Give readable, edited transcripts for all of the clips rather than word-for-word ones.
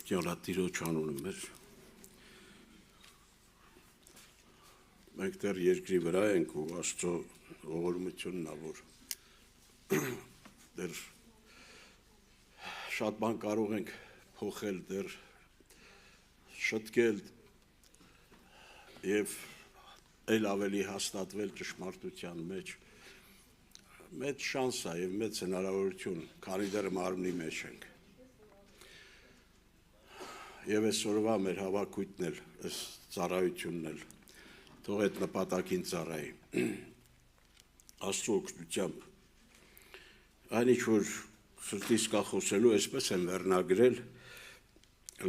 Տիրոջ անունը մեր մենք դեռ երկրի վրա ենք ու Աստծո ողորմությունն ա որ դեռ շատ բան կարող ենք փոխել դեռ շտկել եւ ել ավելի հաստատվել ճշմարտության մեջ մեծ շանս ա եւ մեծ հնարավորություն քանի դեռ մարմնի մեջ ենք Եվ այսօրվա մեր հավաքույթն էլ, այս ծառայությունն էլ, թող այդ նպատակին ծառայի, Աստծո օգնությամբ, այն ինչ որ սրտիս կա խոսելու, այսպես եմ վերնագրել,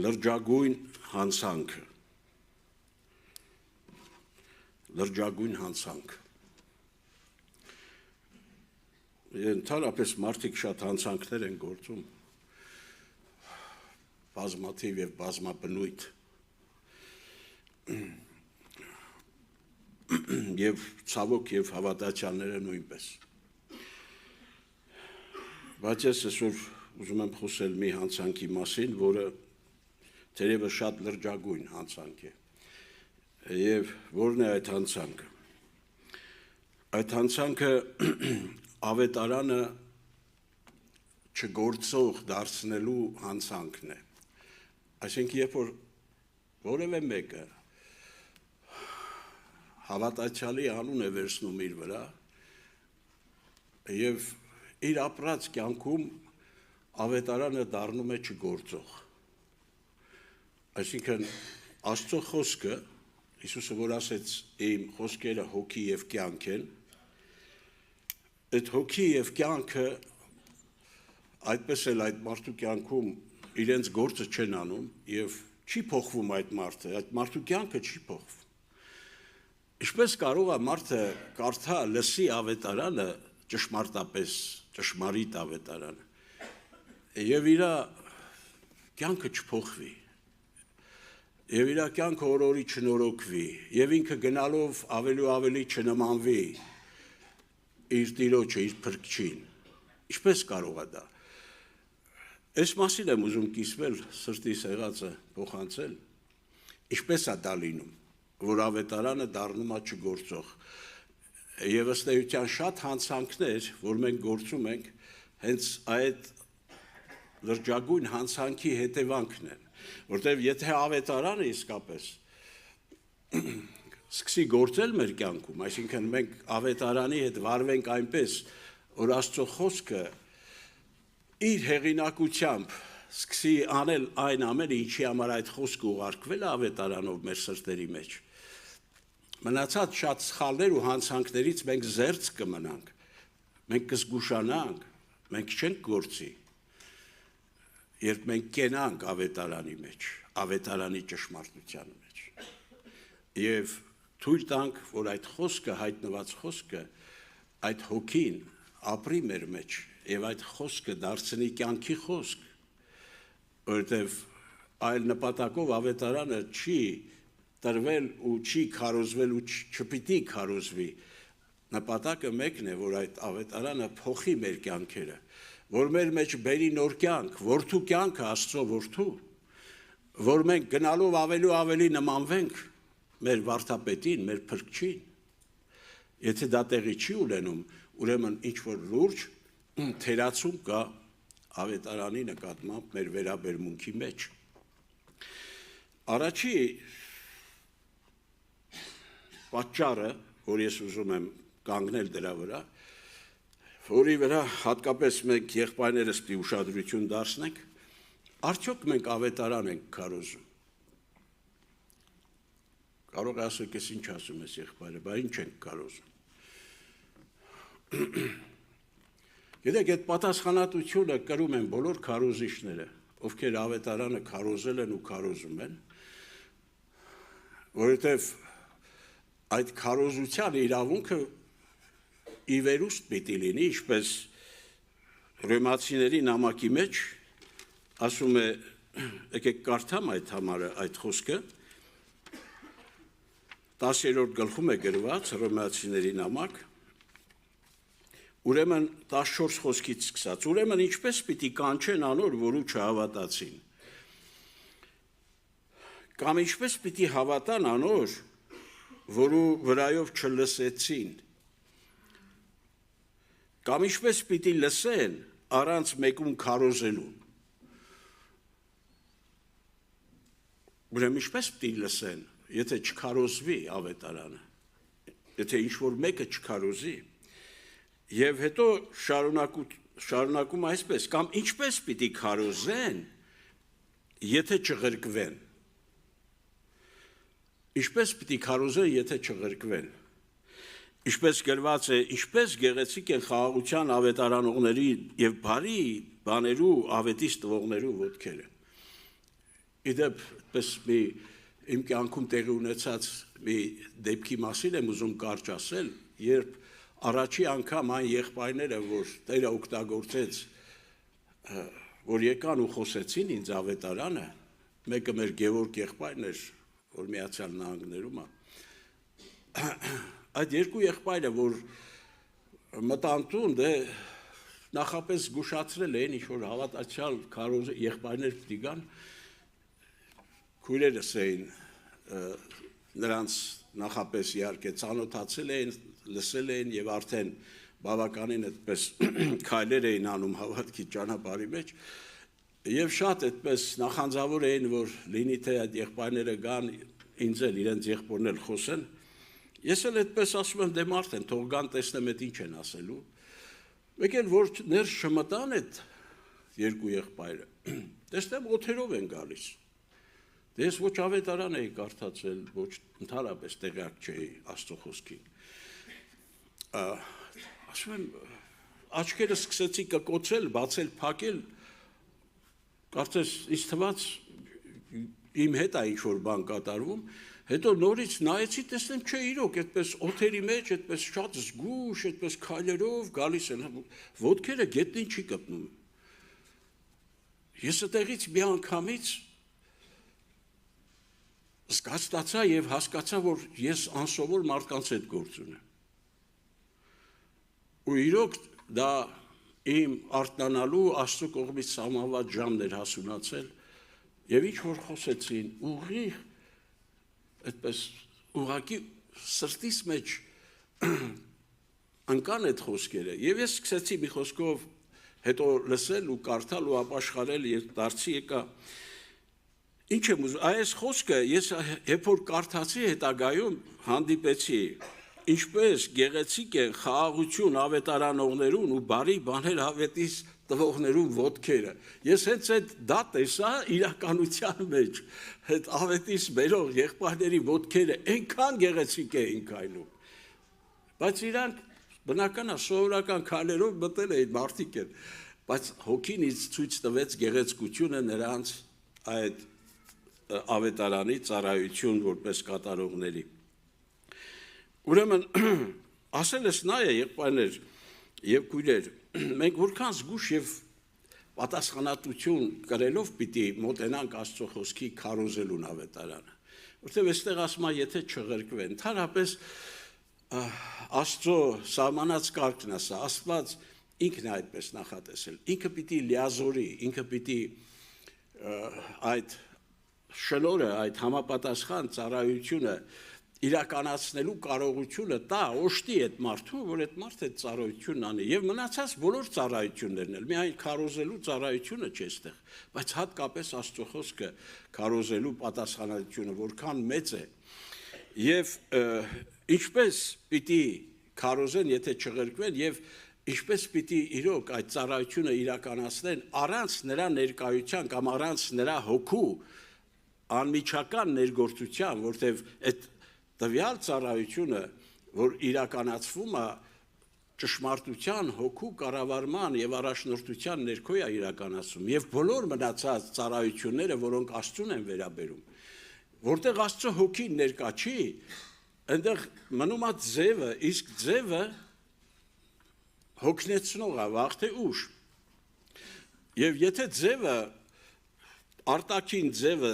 լրջագույն հանցանքը, լրջագույն հանցանք, ընդհանրապես մարդիկ շատ հանցանքներ են գործում, բազմաթիվ եւ բազմաբնույթ եւ ցավոք եւ հավատացյալները նույնպես բայց ես այսօր ուզում եմ խոսել մի հանցանքի մասին, որը թերևս շատ լրջագույն հանցանք է եւ որն է այդ հանցանքը այդ հանցանքը ավետարանը չգործող դարձնելու հանցանքն է Այսինքն, երբ որ որևէ մեկը հավատացյալի անուն է վերցնում իր վրա եւ իր ապրած կյանքում ավետարանը դառնում է չգործող։ Այսինքն, Աստծո խոսքը, Հիսուսը որ ասեց, իմ խոսքերը հոգի եւ կյանք են, այդ հոգի եւ կյանքը այդպես էլ այդ մարդու կյանքում իրենց գործը չեն անում եւ չի փոխվում այդ մարդու կյանքը չի փոխվում։ Ինչպես կարող է մարդը կարդա լսի ավետարանը ճշմարտապես ճշմարիտ ավետարանը եւ իր կյանքը չփոխվի եւ իր կյանքը օրորի չնորոգվի եւ ինքը գնալով ավելի ու ավելի չնմանվի իր Տիրոջը, իր Փրկչին։ Ինչպես կարող է դա Այս մասին եմ ուզում կիսվել սրտիս եղածը փոխանցել, ինչպես է դա լինում, որ ավետարանը դառնում է չգործող, եւ ըստ էության շատ հանցանքներ, որ մենք գործում ենք, հենց այդ լրջագույն հանցանքի հետևանքն են, որտեղ եթե ավետարանը իսկապես սկսի գործել մեր կյանքում, այսինքն մենք ավետարանի հետ վարվենք այնպես, որ Աստծո խոսքը իր հեղինակությամբ սկսի անել այն ամենը, ինչի համար այդ խոսքը ուղարկվել է ավետարանով մեր սրտերի մեջ։ Մնացած շատ սխալներ ու հանցանքներից մենք զերծ կմնանք, մենք կզգուշանանք, մենք չենք գործի, երբ մենք կենանք ավետարանի մեջ, ավետարանի ճշմարտության մեջ։ Եվ թույլ տանք, որ այդ խոսքը, հայտնված խոսքը, այդ հոգին ապրի մեր մեջ Եվ այդ խոսքը դարձնի կյանքի խոսք, որովհետև այլ նպատակով ավետարանը չի տրվել ու չի քարոզվել ու չպիտի քարոզվի։ Նպատակը մեկն է, որ այդ ավետարանը փոխի մեր կյանքերը, որ մեր մեջ բերի նոր կյանք, որդու կյանքը Աստծո որդու, որ մենք գնալով ավելի ու ավելի նմանվենք մեր վարդապետին, մեր Փրկչին։ Եթե դա տեղի չի ունենում, ուրեմն ինչ որ լուրջ թերացում կա ավետարանի նկատմամբ մեր վերաբերմունքի մեջ։ Առաջի պատճառը, որ ես ուզում եմ կանգնել դրա վրա, որի վրա հատկապես մենք եղբայրներս պիտի ուշադրություն դարձնենք, արդյոք մենք ավետարան ենք քարոզում։ Կարող է ասեք, ես ինչ ասում ես եղբայրը, բա ինչ ենք քարոզում։ Գիտեք, այդ պատասխանատվությունը կրում են բոլոր քարոզիչները, ովքեր ավետարանը քարոզել են ու քարոզում են, որովհետև այդ քարոզության իրավունքը ի վերուստ պիտի լինի, ինչպես Հռոմեացիների նամակի մեջ ասում է, եկեք կարդամ այդ համարը, այդ խոսքը, 10-րդ գլխում է գրված Հռոմեացիների նամակ, Ուրեմն 14 խոսքից սկսած, ուրեմն ինչպես պիտի կանչեն անոր, որու չհավատացին, Կամ ինչպես պիտի հավատան անոր, որու վրայով չլսեցին, կամ ինչպես պիտի լսեն առանց մեկում քարոզելու, ուրեմն ինչպես պիտի լսեն, եթե չքարոզվի ավետարանը, եթե ինչ-որ մեկը չքարոզի, եւ հետո շարունակում այսպես, կամ ինչպես պիտի քարոզեն, եթե չղրկվեն, ինչպես պիտի քարոզեն, եթե չղրկվեն, ինչպես գրված է, ինչպես գեղեցիկ են խաղաղության ավետարանողների եւ բարի բաներու ավետից տվողներու ոտքերը։ Իդեպ, պես մի իմ կյանքում տեղի ունեցած մի դեպքի մասին եմ ուզում կարճ ասել, երբ առաջի անգամ այն եղբայրները, որ Տերը օգտագործեց, որ եկան ու խոսեցին ինձ ավետարանը, մեկը մեր Գևորգ եղբայրն էր, որ Միացյալ Նահանգներում է, այդ երկու եղբայրը, որ մտան տուն, դե նախապես զգուշացրել էին, ինչ-որ հավատացյալ քարոզ եղբայրներ պիտի գան, քույրերս էին նրանց նախապես իհարկե ծանոթացել էին, լսել էին եւ արդեն բավականին այդպես քայլեր էին անում հավատքի ճանապարհի մեջ եւ շատ այդպես նախանձավոր էին, որ լինի թե այդ եղբայրները գան ինձ էլ իրենց եղբորն էլ խոսեն։ Ես էլ այդպես ասում եմ, դե մարդ են, թող գան տեսնեմ այդ ինչ են ասելու։ Մեկ էլ որ ներս չմտան այդ երկու եղբայրը, տեսնեմ օթերով են գալիս։ Դե ես ոչ ավետարան էի կարդացել, ոչ ընդհանրապես տեղյակ չէի Աստծո խոսքին։ Ասում եմ, աչքերը սկսեցի կկոցել, բացել, փակել, կարծես ինձ թվաց իմ հետ է ինչ-որ բան կատարվում, հետո նորից նայեցի, տեսնեմ, չէ, իրոք, այդպես օթերի մեջ, այդպես շատ զգուշ, այդպես քայլերով գալիս են, ոտքերը գետնին չի կպնում։ Ես այդտեղից մի անգամից զգաստացա եւ հասկացա, որ ես անսովոր մարդկանց հետ գործ ունեմ։ Ու իրոք դա իմ արթնանալու Աստծո կողմից սահմանված ժամն էր հասունացել եւ ինչ որ խոսեցին ուղիղ այդպես ուղակի սրտիս մեջ անկան այդ խոսքերը եւ ես սկսեցի մի խոսքով հետո լսել ու կարդալ ու ապաշխարել եւ դարձի եկա ինչ եմ ուզում այս խոսքը ես երբ որ կարդացի հետագայում հանդիպեցի ինչպես գեղեցիկ են խաղաղություն ավետարանողներուն ու բարի բաներ ավետից տվողներուն ոտքերը։ Ես հենց այդ դա տեսա իրականության մեջ, այդ ավետից բերող եղբայրների ոտքերը այնքան գեղեցիկ էին քայլում։ Բայց իրանք բնական է սովորական քայլերով մտել էին մարդիկ են, բայց հոգին ինձ ցույց տվեց գեղեցկությունը նրանց այդ ավետարանի ծառայություն որպես կատարողների։ Ուրեմն ասել ես նա է եղբայրներ եւ քույրեր մենք որքան զգուշ եւ պատասխանատվություն կրելով պիտի մոտենանք Աստծո խոսքի քարոզելուն ավետարանը որտեղ այստեղ ասում է եթե չղրկվեն ընդհանրապես Աստծո սահմանած կարգն է սա Աստված ինքն է այդպես նախատեսել ինքը պիտի լիազորի ինքը պիտի այդ շնորհը այդ համապատասխան ծառայությունը իրականացնելու կարողությունը տա օշտի այդ մարդուն, որ այդ մարդը այդ ծառայությունն անի եւ մնացած բոլոր ծառայություններն էլ միայն քարոզելու ծառայությունը չէ այստեղ, բայց հատկապես Աստծո խոսքը քարոզելու պատասխանատվությունը որքան մեծ է եւ ինչպես պիտի քարոզեն, եթե չղրկվեն եւ ինչպես պիտի իրոք այդ ծառայությունը իրականացնեն առանց նրա ներկայության կամ առանց նրա հոգու անմիջական ներգործության, որտեղ այդ տվյալ ծառայությունը, որ իրականացվում է ճշմարտության, հոգու կառավարման եւ առաջնորդության ներքո է իրականացում եւ բոլոր մնացած ծառայությունները, որոնք Աստծուն են վերաբերում, որտեղ Աստծո հոգին ներկա չի, այնտեղ մնում է ձևը, իսկ ձևը հոգնեցնող է, վաղ թե ուշ։ Եվ եթե ձևը արտաքին ձևը,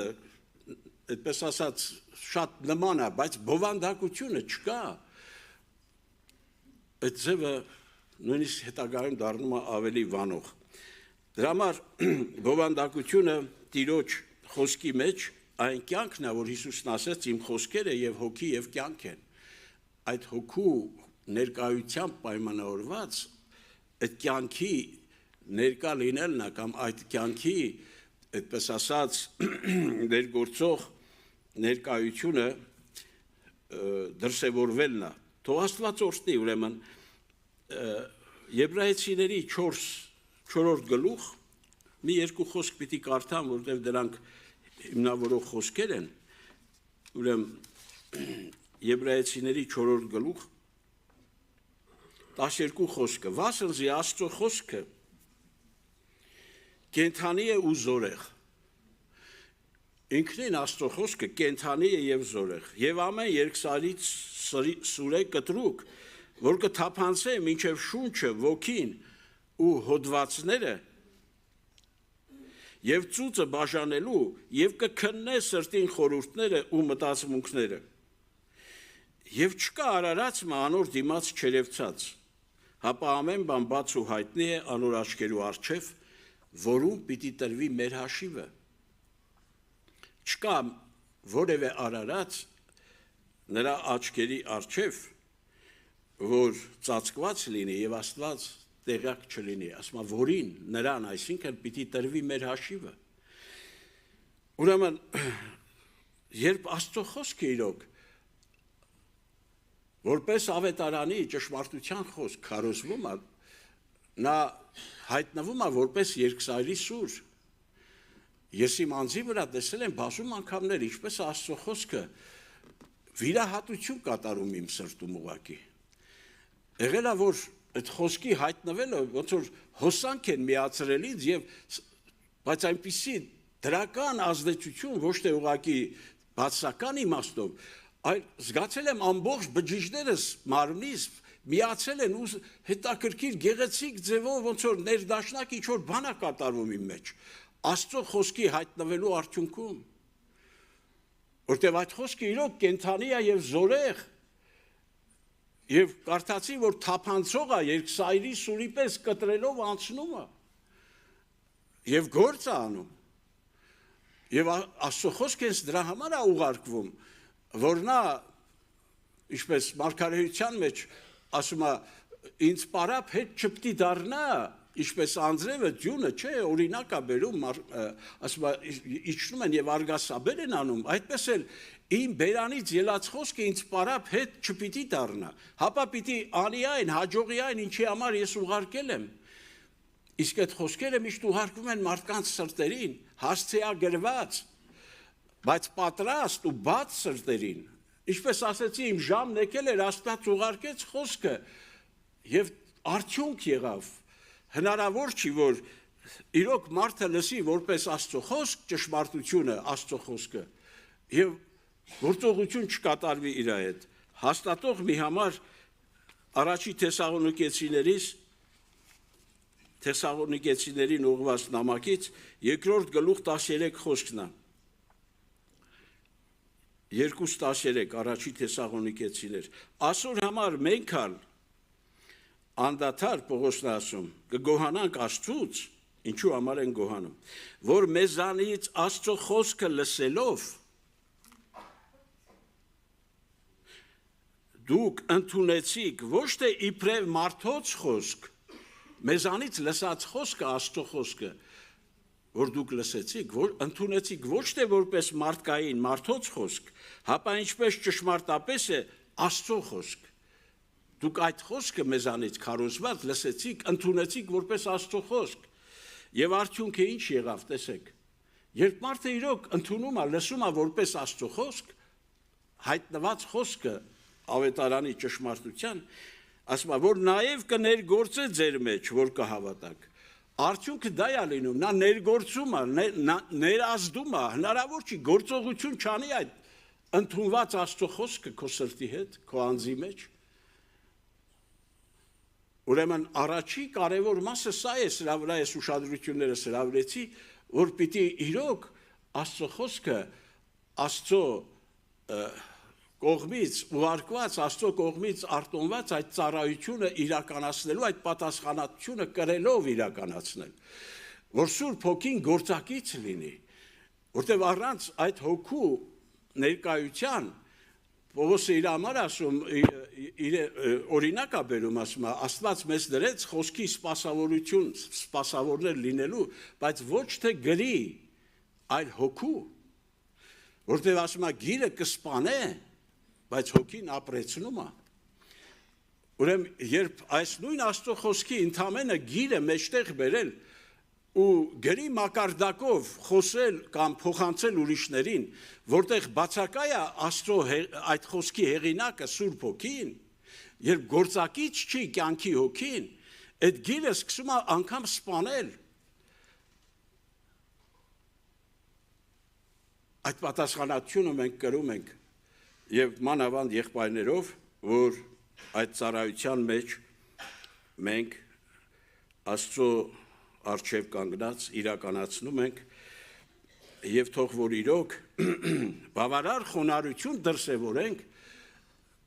այդպես ասած, շատ նման է, բայց բովանդակությունը չկա, այդ ձևը նույնիսկ հետագայում դառնում է ավելի վանող։ Դրա համար բովանդակությունը Տիրոջ խոսքի մեջ այն կյանքն է, որ Հիսուսն ասեց իմ խոսքերը եւ հոգի եւ կյանք են։ Այդ հոգու ներկայությամբ պայմանավորված այդ կյանքի ներկա լինելն է կամ այդ կյանքի, այդպես ասած, ներգործող ներկայությունը դրսևորվելն է։ Թող Աստված օրհնի, ուրեմն Եբրայեցիների 4-րդ գլուխ մի երկու խոսք պիտի կարդամ, որտեղ դրանք հիմնավորող խոսքեր են, ուրեմն Եբրայեցիների 4-րդ գլուխ 12 խոսքը, վասնզի Աստծո խոսքը կենթանի է ու զորեղ, ինքնին Աստծո խոսքը կենթանի է և զորեղ, և ամեն երկսարից սուրե կտրուկ, որ կթափանցե մինչև շունչը, ոգին ու հոդվածները, և ծուծը բաժանելու, և կքննե սրտին խորհուրդները ու մտածմունքները, և չկա արարածը անոր դիմաց չերևցած, հապա ամեն բան բաց ու հայտնի է անոր աչքերու առջև, որում պիտի տրվի մեր հաշիվը, չկա որևէ արարած նրա աչքերի առջև, որ ծածկված լինի և Աստված տեղյակ չլինի, ասում է որին նրան, այսինքն պիտի տրվի մեր հաշիվը։ Ուրեմն, երբ Աստծո խոսքը իրոք, որպես ավետարանի ճշմարտության խոսք քարոզվում է, նա հայտնվում է որպես երկսայրի սուր։ Ես իմ անձի վրա տեսել եմ բազում անգամներ, ինչպես Աստծո խոսքը վիրահատություն կատարում իմ սրտում ուղղակի։ Եղել է, որ այդ խոսքի հայտնվելը ոնց որ հոսանք են միացրելից բայց այնպիսի դրական ազդեցություն ոչ թե ուղղակի բացական իմաստով, այլ զգացել եմ ամբողջ բջիջներս մարմնիս միացել են ու հետաքրքիր գեղեցիկ ձևով ոնց որ ներդաշնակ ինչ որ բան է կատարվում իմ մեջ Աստծո խոսքի հայտնվելու արդյունքում, որտեղ այդ խոսքը իրոք կենթանի է եւ զորեղ, եւ կարդացի, որ թափանցող է երկսայրի սուրի պես կտրելով անցնում է եւ գործ է անում, եւ Աստծո խոսքը դրա համար է ուղարկվում, որ նա, ինչպես մարգարեության մեջ ասում է, ինձ պարապ հետ չպետք է դառնա, ինչպես անձրևը ձյունը, չէ, օրինակ է բերում, ասում է, իջնում են եւ արգասաբեր են անում, այդպես էլ իմ բերանից ելած խոսքը ինձ պարապ հետ չպիտի դառնա, հապա պիտի անի այն, հաջողի այն, ինչի համար ես ուղարկել եմ, իսկ այդ խոսքերը միշտ ուղարկվում են մարդկանց սրտերին, հասցեագրված, բայց պատրաստ ու բաց սրտերին, ինչպես ասեցի, իմ ժամն եկել էր, Աստված ուղարկեց խոսքը եւ արդյունք եղավ, հնարավոր չի, որ իրոք մարդը լսի որպես Աստծո խոսք ճշմարտությունը, Աստծո խոսքը եւ գործողություն չկատարվի իր հետ։ Հաստատող մի համար առաջի Թեսաղոնիկեցիներին ուղղված նամակից 2-րդ գլուխ 13 խոսքն է։ 2:13 առաջի Թեսաղոնիկեցիներ։ Այսօր համար մենք ալ անդադար Պողոսն ասում, կգոհանանք Աստծուց, ինչու համար են գոհանում, որ մեզանից Աստծո խոսքը լսելով դուք ընդունեցիք ոչ թե իբրև մարդոց խոսք, մեզանից լսած խոսքը Աստծո խոսքը, որ դուք լսեցիք, որ ընդունեցիք ոչ թե որպես մարդկային մարդոց խոսք, հապա ինչպես ճշմարտապես է Աստծո խոսք։ Դուք այդ խոսքը մեզանից քարոզված լսեցիք, ընդունեցիք որպես Աստծո խոսք։ Եվ արդյունքը ինչ եղավ, տեսեք։ Երբ մարդը իրոք ընդունում է, լսում է որպես Աստծո խոսք, հայտնված խոսքը ավետարանի ճշմարտության, ասում է, որ նաև կներգործե ձեր մեջ, որ կհավատաք։ Արդյունքը դա է լինում, նա ներգործում է, ներազդում է, հնարավոր չի գործողություն չանի այդ ընդունված Աստծո խոսքը քո սրտի հետ, քո անձի մեջ։ Ուրեմն առաջի կարևոր մասը սա է, սրա վրա ես ուշադրությունները հրավիրեցի, որ պիտի իրոք Աստծո խոսքը, Աստծո կողմից ուղարկված, Աստծո կողմից արտոնված այդ ծառայությունը իրականացնելու, այդ պատասխանատվությունը կրելով իրականացնել, որ Սուրբ Հոգին գործակից լինի, Որտեվ առանց այդ հոգու ներկայության Պողոսը իր համար ասում, իր օրինակ է բերում, ասում է, Աստված մեզ դրեց խոսքի սպասավորություն, սպասավորներ լինելու, բայց ոչ թե գրի, այլ հոգու, որտեվ ասում է, գիրը կսպանե, բայց հոգին ապրեցնում է։ Ուրեմն երբ այս նույն Աստծո խոսքի ընդամենը գիրը մեջտեղ բերել ու գրի մակարդակով խոսել կամ փոխանցել ուրիշներին, որտեղ բացակայ է Աստծո այդ խոսքի հեղինակը Սուրբ Հոգին, երբ գործակից չի կյանքի հոգին, այդ գիրը սկսում է անգամ սպանել։ Այդ պատասխանատվությունը մենք կրում ենք եւ մանավանդ եղբայրներով, որ այդ ծառայության մեջ մենք Աստծո առջև կանգնած իրականացնում ենք եւ թող որ իրոք բավարար խոնարհություն դրսևորենք,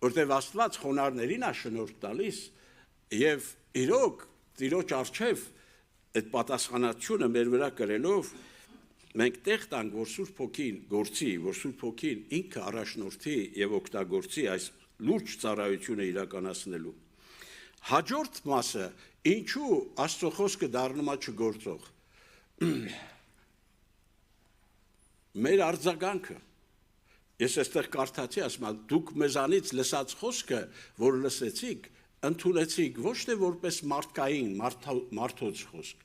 որտեղ Աստված խոնարհներին է շնորհ տալիս եւ իրոք Տիրոջ առջև այդ պատասխանատվությունը մեր վրա կրելով մենք տեղ տանք, որ Սուրբ Հոգին գործի, որ Սուրբ Հոգին ինքը առաջնորդի եւ օգտագործի այս լուրջ ծառայությունը իրականացնելու։ Հաջորդ մասը, ինչու Աստծո խոսքը դառնում է չգործող։ Մեր արձագանքը։ Ես այստեղ կարդացի, ասում եմ, դուք մեզանից լսած խոսքը, որ լսեցիք, ընդունեցիք ոչ թե որպես մարդկային, մարդոց խոսք,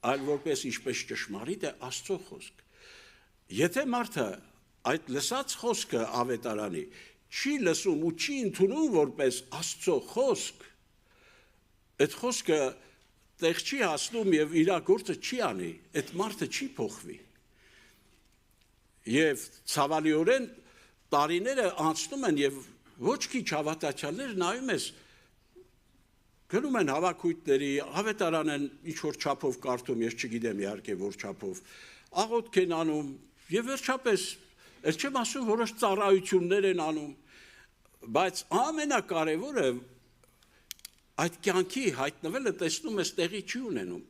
այլ որպես ինչպես ճշմարիտ է Աստծո խոսք։ Եթե մարդը այդ լսած խոսքը ավետարանի չի լսում ու չի ընդունում որպես Աստծո խոսք, այդ խոսքը տեղ չի հասնում եւ իր գործը չի անի, այդ մարդը չի փոխվի։ Եվ ցավալիորեն տարիները անցնում են եւ ոչ քիչ հավատացյալներ նայում ես գնում են հավաքույթների, ավետարան են ինչ-որ չափով կարդում, ես չգիտեմ իհարկե որ չափով, աղոթք են անում եւ վերջապես, ես չեմ ասում որոշ ծառայություններ են անում, բայց ամենակարևորը այդ կյանքի հայտնվելը տեսնում ես տեղի չի ունենում,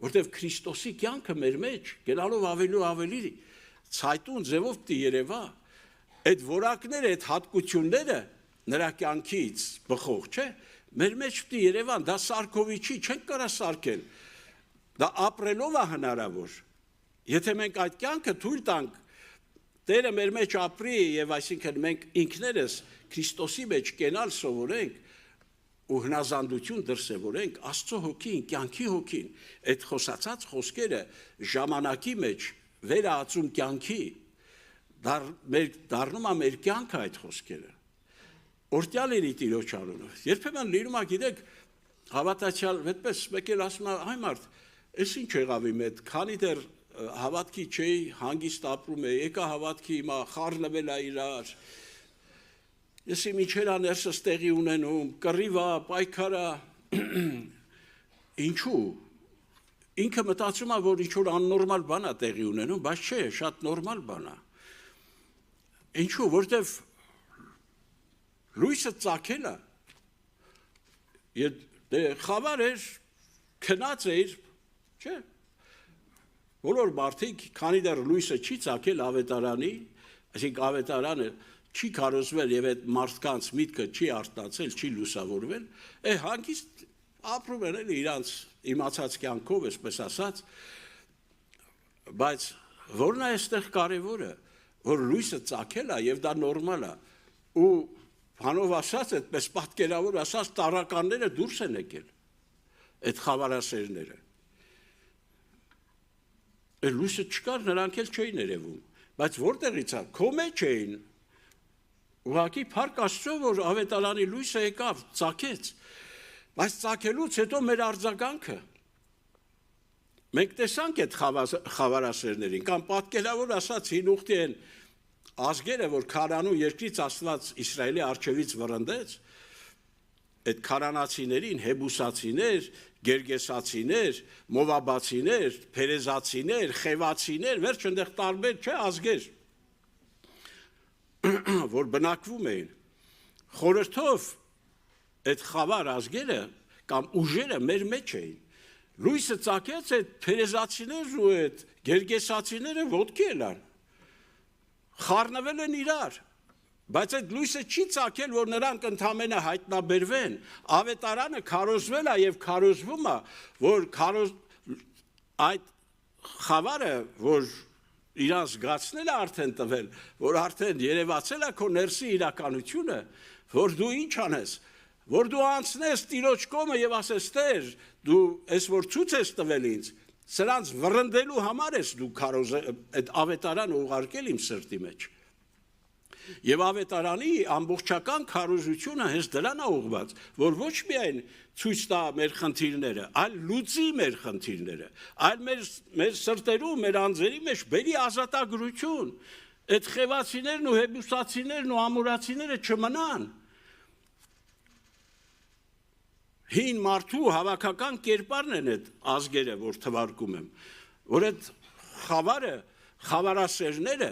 որտեւ Քրիստոսի կյանքը մեր մեջ գնալով ավելի ու ավելի ցայտուն ձևով պիտի երևա, այդ որակները, այդ հատկությունները նրա կյանքից բխող, չէ՞։ Մեր մեջ պիտի երևան, դա սարքովի չի, չենք կարա սարքել, դա ապրելով է հնարավոր, եթե մենք այդ կյանքը թույլ տանք, Տերը մեր մեջ ապրի եւ այսինքն մենք ինքներս Քրիստոսի մեջ կենալ սովորենք ու հնազանդություն դրսևորենք Աստծո հոգին, կյանքի հոգին, այդ խոսացած խոսքերը ժամանակի մեջ վերածում կյանքի, դառնում է մեր կյանքը այդ խոսքերը։ Օրտյալ էի Տիրոջ անունով։ Երբեմն լինում է, գիտեք, հավատացյալ, այդպես մեկ էլ ասում է, այ մարդ, այս ինչ եղավ իմ հետ, քանի դեռ հավատքի չէի, հանգիստ ապրում էի, եկա հավատքի հիմա խառնվել է իրար։ Ես իմ ինչերա ներսս տեղի ունենում, կռիվա, պայքարա։ Ինչու։ Ինքը մտածում է, որ ինչ-որ աննորմալ բան է տեղի ունենում, բայց չէ, շատ նորմալ բան է։ Ինչու, որտեվ լույսը ծագել է, խավար էր, քնած էր, չէ, բոլոր մարդիկ, քանի դեռ լույսը չի ծագել ավետարանի, այսինքն ավետարանը չի քարոզվել եւ այդ մարդկանց միտքը չի արտացել, չի լուսավորվել, հանգիստ ապրում են էլի իրանց իմացած կյանքով, այսպես ասած, բայց որն է այստեղ կարևորը, որ լույսը ծագել է եւ դա նորմալ է, ու Հանով ասած, այդպես պատկերավոր ասած, տարականները դուրս են եկել, այդ խավարասերները։ Այդ լույսը չկար, նրանք էլ չէին երևում, բայց որտեղից է, քո մեջ էին, ուղղակի փառք Աստծո, որ ավետարանի լույսը եկավ, ծագեց, բայց ծագելուց հետո մեր արձագանքը, մենք տեսանք այդ խավարասերներին, կամ պատկերավոր ասած հին ուխտի են ազգերը, որ Քանանու երկրից Աստված Իսրայելի առջևից վռնդեց, այդ քանանացիներին, հեբուսացիներ, գերգեսացիներ, մովաբացիներ, փերեզացիներ, խևացիներ, վերջ այնտեղ տարբեր չէ ազգեր, որ բնակվում էին, խորհրդով այդ խավար ազգերը կամ ուժերը մեր մեջ էին, լույսը ծագեց այդ փերեզացիներն ու այդ գերգեսացիները ոտքի ելան, խառնվել են իրար, բայց այդ լույսը չի ծագել, որ նրանք ընդամենը հայտնաբերվեն, ավետարանը քարոզվել է եւ քարոզվում է, որ այդ խավարը, որ իրան զգացնել է արդեն տվել, որ արդեն երևացել է քո ներսի իրականությունը, որ դու ինչ անես, որ դու անցնես Տիրոջ կողմը եւ ասես Տեր, դու ես որ ցույց ես տվել ինձ, սրանց վռնդելու համար ես դու այդ ավետարանը ուղարկել իմ սրտի մեջ։ Եվ ավետարանի ամբողջական քարոզությունը հենց դրան է ուղղված, որ ոչ միայն ցույց տա մեր խնդիրները, այլ լուծի մեր խնդիրները, այլ մեր սրտերում, մեր անձերի մեջ բերի ազատագրություն, այդ խևացիներն ու հեբուսացիներն ու ամորացիները չմնան։ Հին մարդու հավաքական կերպարն են այդ ազգերը, որ թվարկում եմ, որ այդ խավարասերները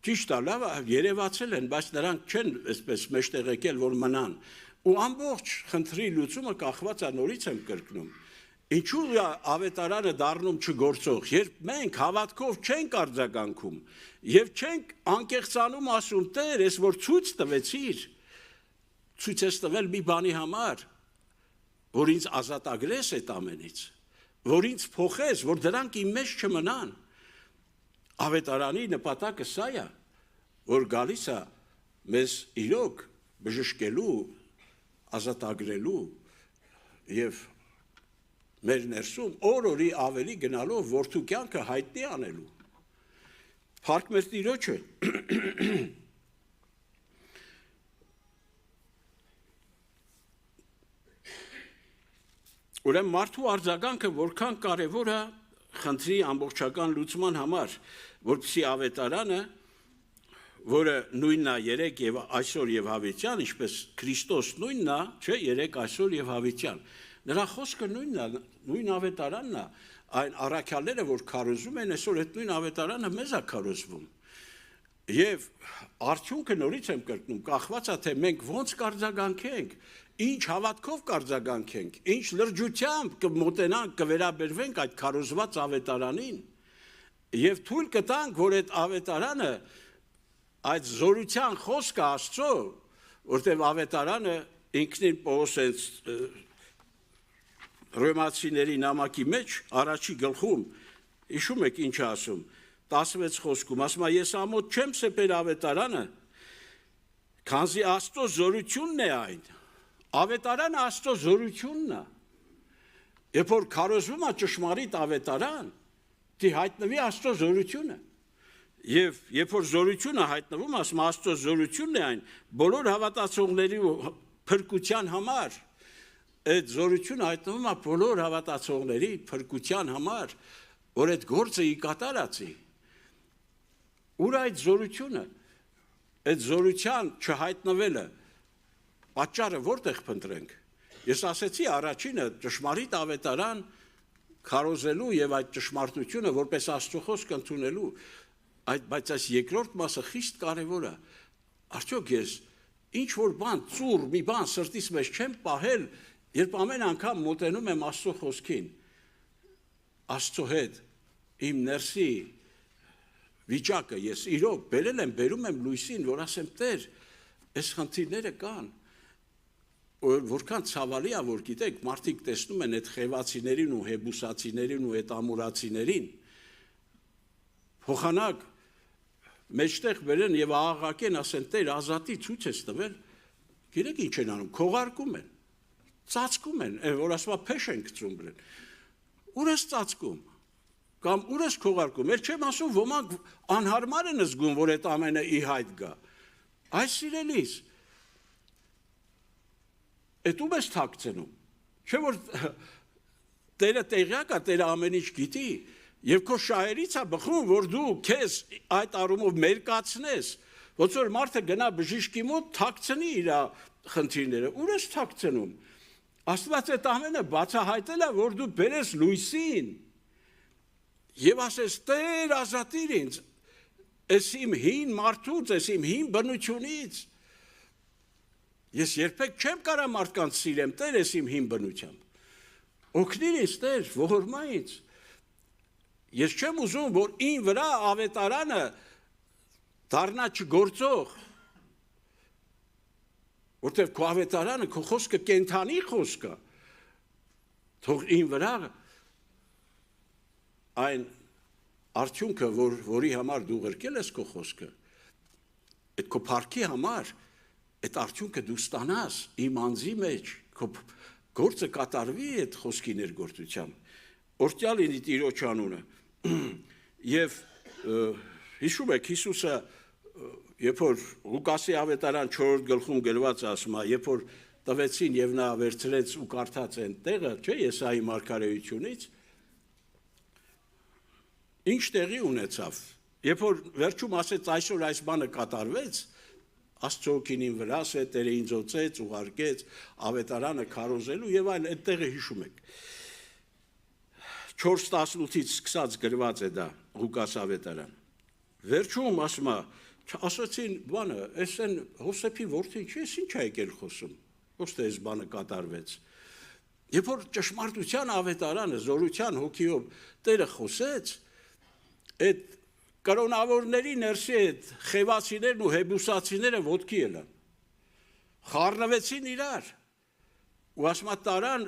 ճիշտ է, լավ երևացել են, բայց նրանք չեն այսպես մեջտեղ եկել, որ մնան, ու ամբողջ խնդրի լուծումը կախված է, նորից եմ կրկնում, ինչու է ավետարանը դառնում չգործող, երբ մենք հավատքով չենք արձագանքում եւ չենք անկեղծանում ասում Տեր, ես որ ցույց տվեցիր, ցույց ես տվել մի բանի համար, որ ինձ ազատագրես այդ ամենից, որ ինձ փոխես, որ դրանք իմ մեջ չմնան։ Ավետարանի նպատակը սա է, որ գալիս է մեզ իրոք բժշկելու, ազատագրելու եւ մեր ներսում օր-օրի ավելի գնալով որդու կյանքը հայտնի անելու։ Փառք մեր Տիրոջը։ Ուրեմն մարդու արձագանքը որքան կարևոր է խնդրի ամբողջական լուծման համար, որպեսզի ավետարանը, որը նույնն է երեք եւ այսօր եւ հավիտյան, ինչպես Քրիստոս նույնն է, չէ, երեք այսօր եւ հավիտյան։ Նրա խոսքը նույնն է, նույն ավետարանն է, այն առաքյալները, որ քարոզում են, այսօր այդ նույն ավետարանը մեզ է քարոզվում։ Եվ արդյունքը նորից եմ կրկնում, կախված է թե մենք ոնց կարձագանքենք, ինչ հավատքով կարձագանքենք, ինչ լրջությամբ կմոտենանք, կվերաբերվենք այդ քարոզված ավետարանին եւ թույլ կտանք, որ այդ ավետարանը այդ զորության խոսքը Աստծո, որտեղ ավետարանը ինքնին Պողոսենց Ռոմացիների նամակի մեջ առաջի գլխում հիշում եք ինչ ասում 16 խոսքում ասում է ես ամոթ չեմ սեպել ավետարանը քանզի Աստծո զորությունն է այն ավետարանը Աստծո զորությունն է երբ որ քարոզվում է ճշմարիտ ավետարան դի հայտնվի Աստծո զորությունը եւ երբ որ զորությունը հայտնվում ասում Աստծո զորությունն է այն բոլոր հավատացողների փրկության համար այդ զորությունը հայտնվում է բոլոր հավատացողների փրկության համար որ այդ գործը ի կատարածի ուր այդ զորությունը այդ զորության չհայտնվելը պատճառը որտեղ փնտրենք ես ասեցի առաջինը ճշմարիտ ավետարան քարոզելու եւ այդ ճշմարտությունը որպես Աստծո խոսք ընդունելու բայց այս երկրորդ մասը խիստ կարեւոր է արդյոք ես ինչ որ բան ծուր մի բան սրտիս մեջ չեմ պահել երբ ամեն անգամ մոտենում եմ Աստծո խոսքին Աստծո հետ իմ ներսի վիճակը ես իրոք բերում եմ լույսին որ ասեմ Տեր այս խնդիրները կան որքան ցավալի է որ գիտեք մարդիկ տեսնում են այդ խևացիներին ու հեբուսացիներին ու այդ ամորացիներին փոխանակ մեջտեղ բերեն եւ աղաղակեն ասեն Տեր ազատի ցույց ես տվել գիտեք ինչ են անում քողարկում են ծածկում են որ ասում փեշ են գցում բրեն ուր է ծածկում կամ ուր է քողարկում ես չեմ ասում ոմանք անհարմար են զգում որ այդ ամենը ի հայտ գա այս սիրելիս Այդ ում ես թաքցնում, չէ որ Տերը տեղյակ է, Տերը ամեն ինչ գիտի, եւ քո շահերից է բխում, որ դու քեզ այդ առումով մերկացնես, ոնց որ մարդը գնա բժիշկի մոտ, թաքցնի իր խնդիրները, ուր ես թաքցնում։ Աստված այդ ամենը բացահայտել է, որ դու բերես լույսին եւ ասես Տեր ազատիր ինձ, ես իմ հին մարդուց, ես իմ հին բնությունից Ես երբեք չեմ կարա մարդկանց սիրեմ, Տեր ես իմ հին բնությամբ։ օգնիր ինձ Տեր, ողորմա ինձ։ Ես չեմ ուզում, որ ին վրա ավետարանը դառնա չգործող, որտեղ քո ավետարանը, քո խոսքը կենթանի խոսք է, թող ին վրա այն արդյունքը, որի համար դու ղրկել ես քո խոսքը, այդ քո փառքի համար, այդ արդյունքը դու ստանաս իմ անձի մեջ, քո գործը կատարվի այդ խոսքի ներգործությամբ։ Օրհնյալ լինի Տիրոջ անունը։ Եվ հիշում եք Հիսուսը, երբ որ Ղուկասի ավետարան 4-րդ գլխում գրված ասում է, երբ որ տվեցին եւ նա վերցրեց ու կարդաց այն տեղը, չէ, Եսայի մարգարեությունից, ինչ տեղի ունեցավ։ Երբ որ վերջում ասեց այսօր այս բանը կատարվեց, Աստծո օգին վրա Տերը ինձ օծեց, ուղարկեց ավետարանը քարոզելու եւ այլ այդտեղը հիշում եք։ 4:18-ից սկսած գրված է դա Ղուկաս ավետարան։ Վերջում ասում է, ասացին բանը, այս են Հովսեփի որդին չի, ինչ է եկել խոսում։ Ոչ թե այս բանը կատարվեց։ Երբ որ ճշմարտության ավետարանը զորության հոգիով Տերը խոսեց, այդ կրոնավորների ներսի այդ խևացիներն ու հեբուսացիները ոտքի ելան, խառնվեցին իրար ու ասում է տարան,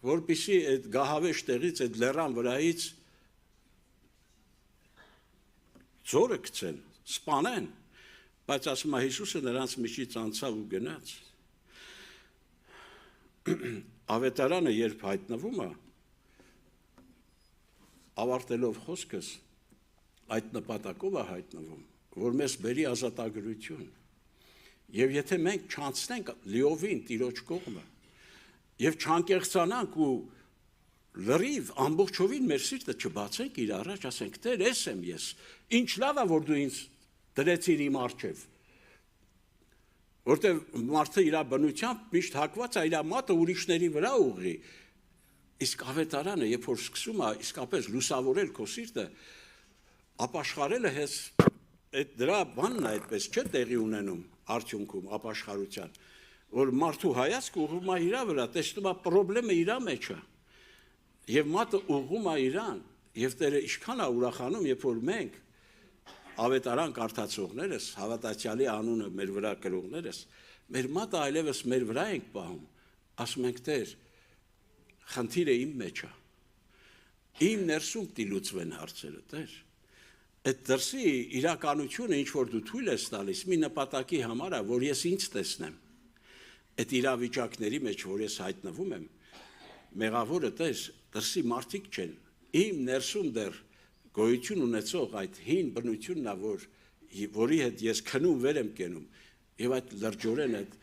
որպեսզի այդ գահավեշ տեղից, այդ լեռան վրայից ձորը գցեն, սպանեն, բայց ասում է Հիսուսը նրանց միջից անցավ ու գնաց։ Ավետարանը երբ հայտնվում է, ավարտելով խոսքս, այդ նպատակով է հայտնվում, որ մեզ բերի ազատագրություն։ Եվ եթե մենք չանցնենք լիովին Տիրոջ կողմը, եւ չանկեղծանանք ու լրիվ ամբողջովին մեր սիրտը չբացենք իր առաջ, ասենք Տեր, ես եմ ես, ինչ լավ է, որ դու ինձ դրեցիր իմ առջև, որտեղ մարդը իր բնությամբ միշտ հակված է իր մատը ուրիշների վրա ուղղի, իսկ ավետարանը, երբ որ սկսում է իսկապես լուսավորել քո սիրտը, ապաշխարելը հես այդ դրա բանն է այդպես չէ տեղի ունենում արդյունքում ապաշխարության, որ մարդու հայացքը ուղղում է իր վրա, տեսնում է խնդրեմը իր մեջ է, եւ մատը ուղղում է իրան, եւ Տերը ինչքան է ուրախանում, երբ որ մենք ավետարան կարդացողներս, հավատացյալի անունը մեր վրա կրողներս, մեր մատը այլևս մեր վրա ենք պահում, ասում ենք Տեր, խնդիրը իմ մեջ է, իմ ներսում դիլուծվեն հարցերը, Տեր։ Այդ դրսի իրականությունը, ինչ որ դու թույլ ես տալիս, մի նպատակի համար է, որ ես ինձ տեսնեմ, այդ իրավիճակների մեջ, որ ես հայտնվում եմ, մեղավորը Տեր, դրսի մարդիկ չեն, իմ ներսում դեռ գոյություն ունեցող այդ հին բնությունն է, որի հետ ես քնում վեր եմ կենում, եւ այդ լրջորեն այդ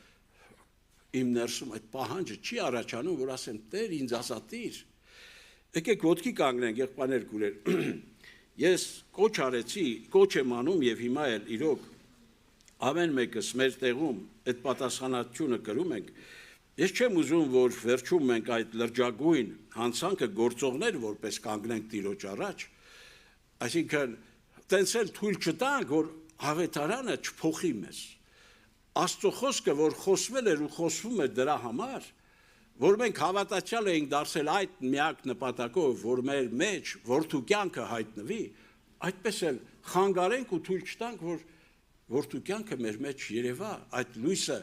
իմ ներսում այդ պահանջը չի առաջանում, որ ասեմ Տեր ինձ ազատիր։ Եկեք ոտքի կանգնենք, եղբայրներ քույրեր։ Ես կոչ արեցի, կոչ եմ անում եւ հիմա էլ իրոք ամեն մեկս մեր տեղում այդ պատասխանատվությունը կրում ենք։ Ես չեմ ուզում, որ վերջում մենք այդ լրջագույն հանցանքը գործողներ որպես կանգնենք Տիրոջ առաջ, այսինքն տենց էլ թույլ չտանք, որ ավետարանը չփոխի մեզ։ Աստծո խոսքը, որ խոսվել էր ու խոսվում էր դրա համար, որ մենք հավատացյալ էինք դարձել այդ միակ նպատակով, որ մեր մեջ որդու կյանքը հայտնվի, այդպես էլ խանգարենք ու թույլ չտանք, որ որդու կյանքը մեր մեջ երևա, այդ լույսը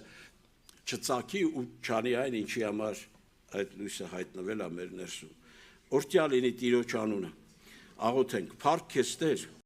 չծագի ու չանի այն, ինչի համար այդ լույսը հայտնվել է մեր ներսում։ Օրհնյալ լինի Տիրոջ անունը։ Աղոթենք, փառք քեզ Տեր,